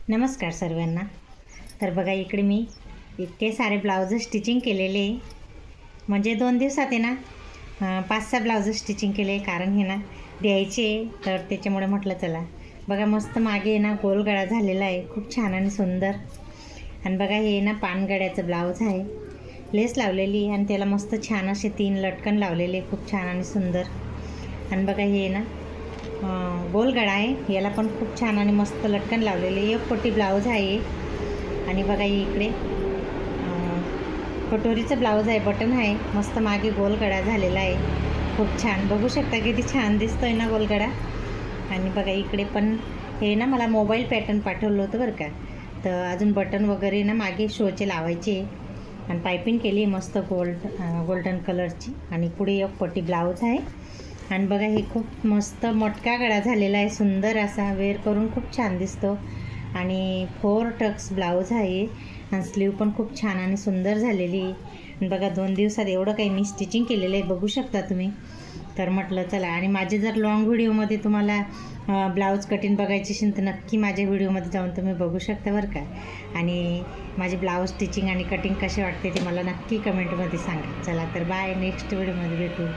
नमस्कार सर्वांना. तर बघा इकडे मी इतके सारे ब्लाउज स्टिचिंग केलेले आहे. म्हणजे 2 दिवसात आहे ना 5-6 ब्लाउज स्टिचिंग केले, कारण हे ना द्यायचे, तर त्याच्यामुळे म्हटलं चला. बघा मस्त मागे आहे ना गोल गळा झालेला आहे, खूप छान आणि सुंदर. आणि बघा हे ना पानगड्याचं ब्लाऊज आहे, लेस लावलेली आणि त्याला मस्त छान असे 3 लटकन लावलेले, खूप छान आणि सुंदर. आणि बघा हे ना गोल गळा आहे, याला पण खूप छान आणि मस्त लटकन लावलेले. एक पट्टी ब्लाऊज आहे. आणि बघा इकडे कटोरीचं ब्लाऊज आहे, बटन आहे, मस्त मागे गोल गळा झालेला आहे, खूप छान. बघू शकता किती छान दिसतोय ना गोल गळा. आणि बघा इकडे पण हे ना मला मोबाईल पॅटर्न पाठवलं होतं बरं का, तर अजून बटन वगैरे ना मागे शोचे लावायचे. आणि पायपिंग केली मस्त गोल्डन कलरची. आणि पुढे एक पट्टी ब्लाऊज आहे. आणि बघा हे खूप मस्त मटका गळा झालेला आहे, सुंदर असा, वेअर करून खूप छान दिसतो. आणि 4 टक्स ब्लाऊज आहे आणि स्लीव पण खूप छान आणि सुंदर झालेली. आणि बघा 2 दिवसात एवढं काही मी स्टिचिंग केलेलं आहे, बघू शकता तुम्ही. तर म्हटलं चला. आणि माझे जर लॉंग व्हिडिओमध्ये तुम्हाला ब्लाऊज कटिंग बघायची असेल तर नक्की माझ्या व्हिडिओमध्ये जाऊन तुम्ही बघू शकता बरं का. आणि माझे ब्लाऊज स्टिचिंग आणि कटिंग कसे वाटते ते मला नक्की कमेंटमध्ये सांगा. चला तर बाय, नेक्स्ट व्हिडिओमध्ये भेटू.